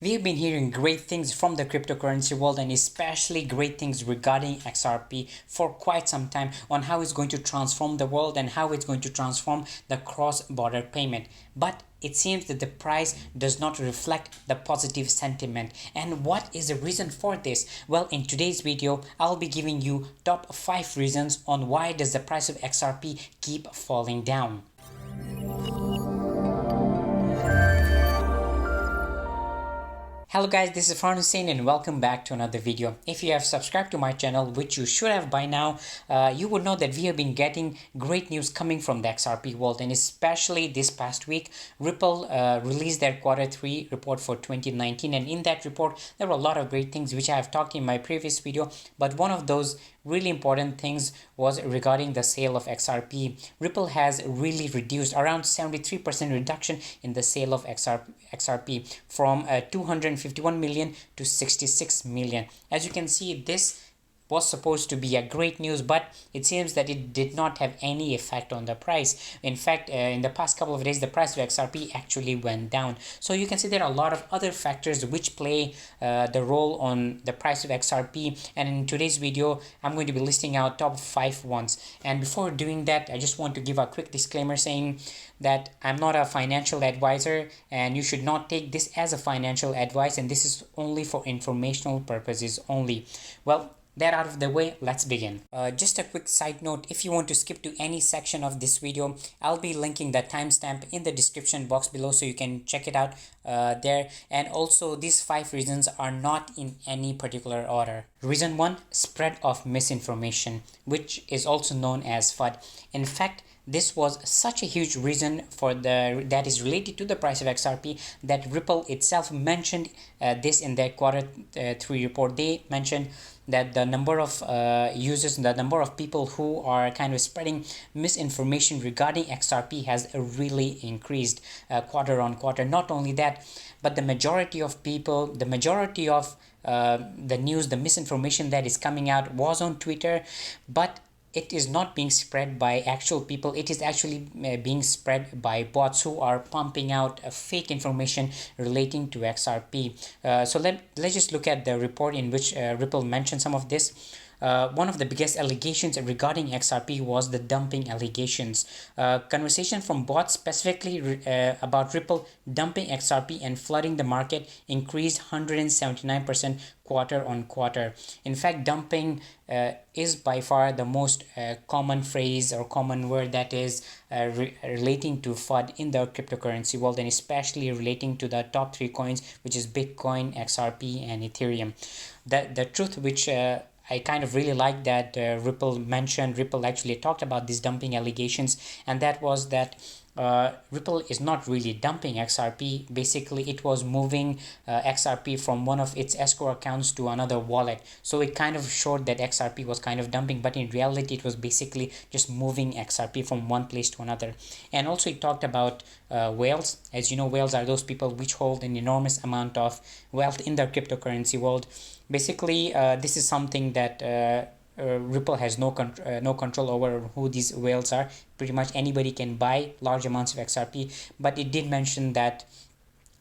We have been hearing great things from the cryptocurrency world and especially great things regarding XRP for quite some time on how it's going to transform the world and how it's going to transform the cross-border payment. But it seems that the price does not reflect the positive sentiment. And what is the reason for this? Well, in today's video, I'll be giving you top 5 reasons on why does the price of XRP keep falling down. Hello guys, this is Farhan and welcome back to another video. If you have subscribed to my channel, which you should have by now, you would know that we have been getting great news coming from the XRP world, and especially this past week, Ripple released their Q3 report for 2019, and in that report there were a lot of great things which I have talked in my previous video, but one of those really important things was regarding the sale of XRP. Ripple has really reduced around 73% reduction in the sale of XRP from 251 million to 66 million. As you can see, this was supposed to be a great news, but it seems that it did not have any effect on the price. In fact, in the past couple of days, the price of XRP actually went down. So you can see there are a lot of other factors which play the role on the price of XRP. And in today's video, I'm going to be listing out top 5 ones. And before doing that, I just want to give a quick disclaimer saying that I'm not a financial advisor and you should not take this as a financial advice, and this is only for informational purposes only. Well, that out of the way, let's begin. Just a quick side note, if you want to skip to any section of this video, I'll be linking the timestamp in the description box below so you can check it out there. And also, these 5 reasons are not in any particular order. Reason 1, spread of misinformation, which is also known as FUD. In fact, this was such a huge reason for that is related to the price of XRP that Ripple itself mentioned this in their Q3 report. They mentioned that the number of users and the number of people who are kind of spreading misinformation regarding XRP has really increased quarter on quarter. Not only that, but the majority of people, the majority of the news, the misinformation that is coming out was on Twitter, but it is not being spread by actual people. It is actually being spread by bots who are pumping out fake information relating to XRP. So let's just look at the report in which Ripple mentioned some of this. One of the biggest allegations regarding XRP was the dumping allegations. Conversation from bots specifically about Ripple dumping XRP and flooding the market increased 179% quarter on quarter. In fact, dumping is by far the most common phrase or common word that is relating to FUD in the cryptocurrency world, and especially relating to the top 3 coins, which is Bitcoin, XRP, and Ethereum. The truth which I kind of really like that Ripple actually talked about these dumping allegations, and that was that Ripple is not really dumping XRP. Basically, it was moving XRP from one of its escrow accounts to another wallet. So it kind of showed that XRP was kind of dumping, but in reality, it was basically just moving XRP from one place to another. And also, it talked about whales. As you know, whales are those people which hold an enormous amount of wealth in the cryptocurrency world. Basically, this is something that Ripple has no control over who these whales are. Pretty much anybody can buy large amounts of XRP, but it did mention that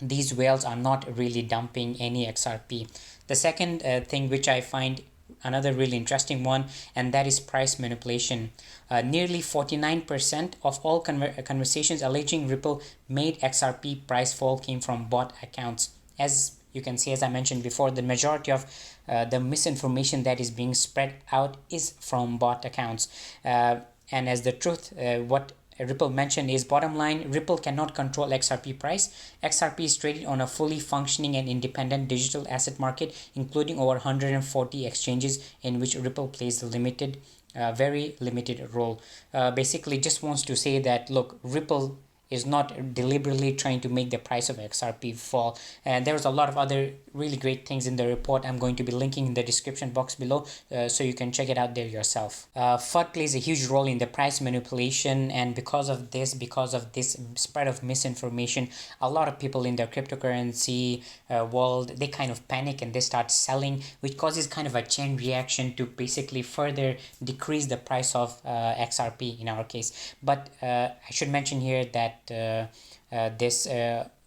these whales are not really dumping any XRP. The second thing which I find another really interesting one, and that is price manipulation. Nearly 49% of all conversations alleging Ripple made XRP price fall came from bot accounts. As you can see, as I mentioned before, the majority of the misinformation that is being spread out is from bot accounts. And as the truth, what Ripple mentioned is, bottom line, Ripple cannot control XRP price. XRP is traded on a fully functioning and independent digital asset market, including over 140 exchanges in which Ripple plays a very limited role. Basically, just wants to say that, look, Ripple is not deliberately trying to make the price of XRP fall. And there's a lot of other really great things in the report. I'm going to be linking in the description box below so you can check it out there yourself. FUD plays a huge role in the price manipulation, and because of this spread of misinformation, a lot of people in the cryptocurrency world, they kind of panic and they start selling, which causes kind of a chain reaction to basically further decrease the price of XRP in our case. But I should mention here that this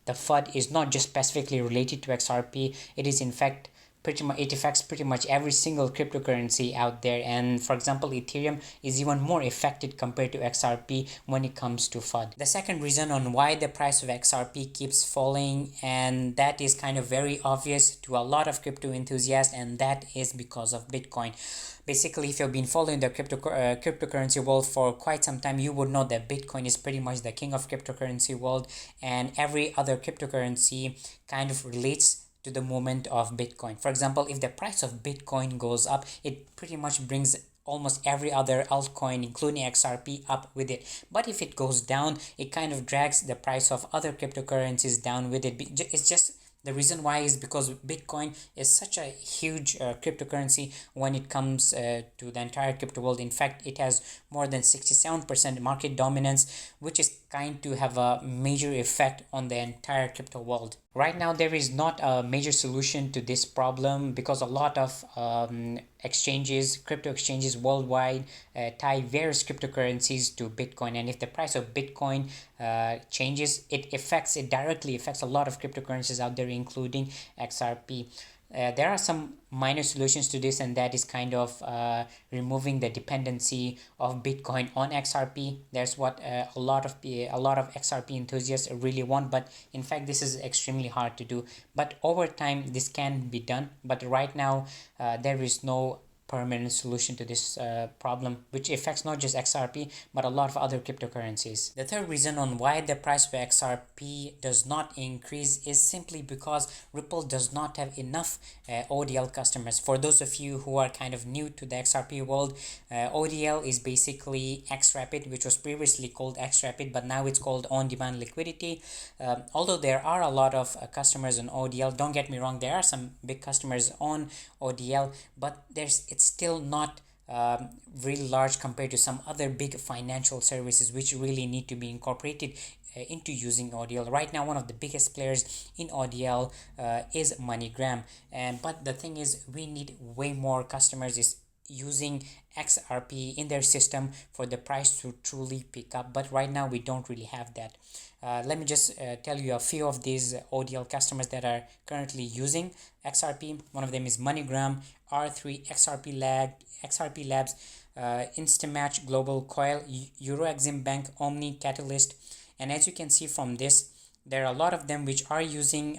the FUD is not just specifically related to XRP. It is in fact it affects pretty much every single cryptocurrency out there. And for example, Ethereum is even more affected compared to XRP when it comes to FUD. The second reason on why the price of XRP keeps falling, and that is kind of very obvious to a lot of crypto enthusiasts, and that is because of Bitcoin. Basically, if you've been following the cryptocurrency world for quite some time, you would know that Bitcoin is pretty much the king of cryptocurrency world, and every other cryptocurrency kind of relates to the movement of Bitcoin. For example, if the price of Bitcoin goes up, it pretty much brings almost every other altcoin, including XRP, up with it. But if it goes down, it kind of drags the price of other cryptocurrencies down with it. It's just the reason why is because Bitcoin is such a huge cryptocurrency when it comes to the entire crypto world. In fact, it has more than 67% market dominance, which is kind to have a major effect on the entire crypto world. Right now, there is not a major solution to this problem because a lot of crypto exchanges worldwide tie various cryptocurrencies to Bitcoin. And if the price of Bitcoin changes, it directly affects a lot of cryptocurrencies out there, including XRP. There are some minor solutions to this, and that is kind of removing the dependency of Bitcoin on XRP. That's what a lot of XRP enthusiasts really want, but in fact this is extremely hard to do. But over time this can be done, but right now there is no permanent solution to this problem, which affects not just XRP but a lot of other cryptocurrencies. The third reason on why the price of XRP does not increase is simply because Ripple does not have enough ODL customers. For those of you who are kind of new to the XRP world, ODL is basically XRapid, which was previously called XRapid, but now it's called on-demand liquidity. Although there are a lot of customers on ODL, don't get me wrong, there are some big customers on ODL, but it's still not really large compared to some other big financial services which really need to be incorporated into using ODL. Right now, one of the biggest players in ODL is MoneyGram, but the thing is, we need way more customers is using XRP in their system for the price to truly pick up. But right now we don't really have that. Let me just tell you a few of these ODL customers that are currently using XRP. One of them is MoneyGram, R3, XRP Labs, Instamatch, Global Coil, Euroexim Bank, Omni, Catalyst. And as you can see from this, there are a lot of them which are using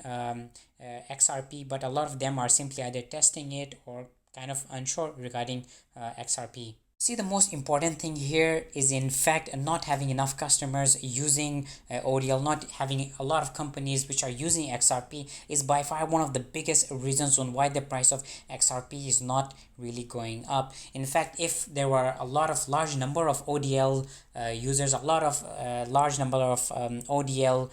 XRP, but a lot of them are simply either testing it or kind of unsure regarding XRP. See, the most important thing here is in fact not having enough customers using ODL, not having a lot of companies which are using XRP is by far one of the biggest reasons on why the price of XRP is not really going up. In fact, if there were a large number of ODL users, a large number of ODL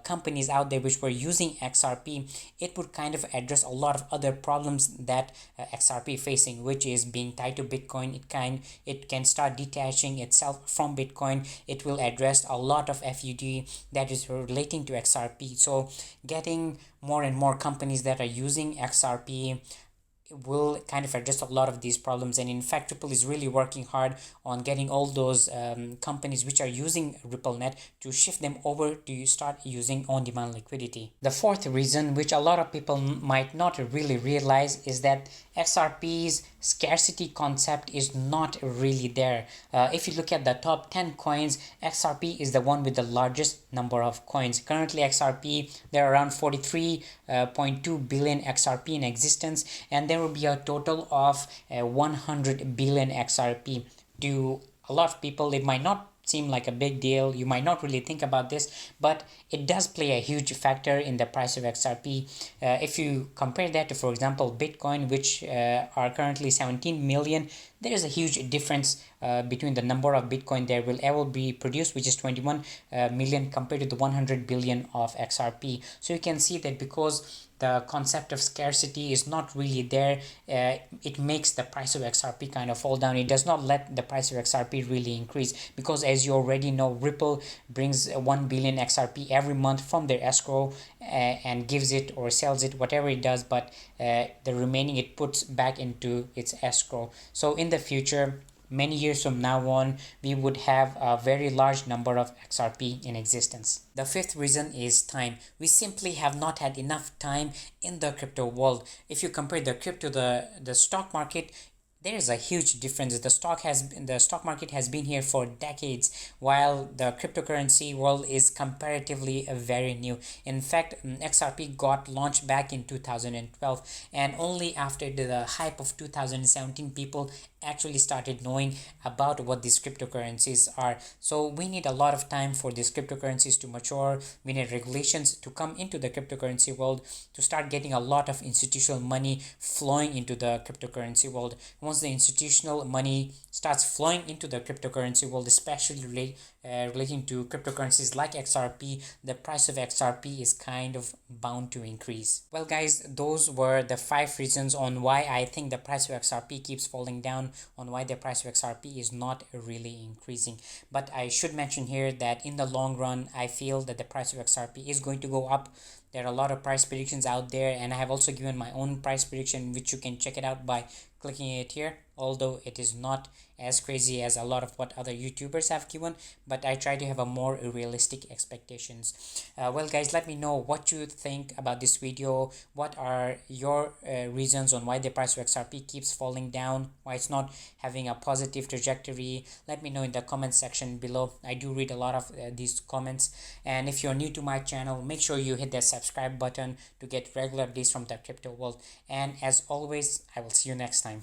companies out there which were using XRP, it would kind of address a lot of other problems that XRP facing, which is being tied to Bitcoin. It can start detaching itself from Bitcoin. It will address a lot of FUD that is relating to XRP. So getting more and more companies that are using XRP will kind of address a lot of these problems. And in fact, Ripple is really working hard on getting all those companies which are using RippleNet to shift them over to start using on-demand liquidity. The fourth reason, which a lot of people might not really realize, is that XRP's scarcity concept is not really there. If you look at the top 10 coins, XRP is the one with the largest number of coins. Currently XRP, there are around 43.2 billion XRP in existence, and there will be a total of 100 billion XRP. To a lot of people, it might not seem like a big deal. You might not really think about this, but it does play a huge factor in the price of XRP. If you compare that to, for example, Bitcoin, which are currently 17 million, there is a huge difference between the number of Bitcoin there will ever be produced, which is 21 million, compared to the 100 billion of XRP. So you can see that because the concept of scarcity is not really there, it makes the price of XRP kind of fall down. It does not let the price of XRP really increase, because as you already know, Ripple brings 1 billion XRP every month from their escrow and gives it or sells it, whatever it does, but the remaining it puts back into its escrow. So in the future, many years from now on, we would have a very large number of XRP in existence. The fifth reason is time. We simply have not had enough time in the crypto world. If you compare the crypto to the stock market, there is a huge difference. The stock market has been here for decades, while the cryptocurrency world is comparatively very new. In fact, XRP got launched back in 2012, and only after the hype of 2017 people actually started knowing about what these cryptocurrencies are. So we need a lot of time for these cryptocurrencies to mature. We need regulations to come into the cryptocurrency world, to start getting a lot of institutional money flowing into the cryptocurrency world. Once the institutional money starts flowing into the cryptocurrency world, especially relating to cryptocurrencies like XRP, the price of XRP is kind of bound to increase. Well, guys, those were the 5 reasons on why I think the price of XRP keeps falling down, on why the price of XRP is not really increasing. But I should mention here that in the long run, I feel that the price of XRP is going to go up. There are a lot of price predictions out there, and I have also given my own price prediction, which you can check it out by clicking it here, although it is not as crazy as a lot of what other YouTubers have given, but I try to have a more realistic expectations. Well, guys, let me know what you think about this video. What are your reasons on why the price of XRP keeps falling down, why it's not having a positive trajectory? Let me know in the comment section below. I do read a lot of these comments, and if you're new to my channel, make sure you hit that subscribe button to get regular updates from the crypto world. And as always, I will see you next time.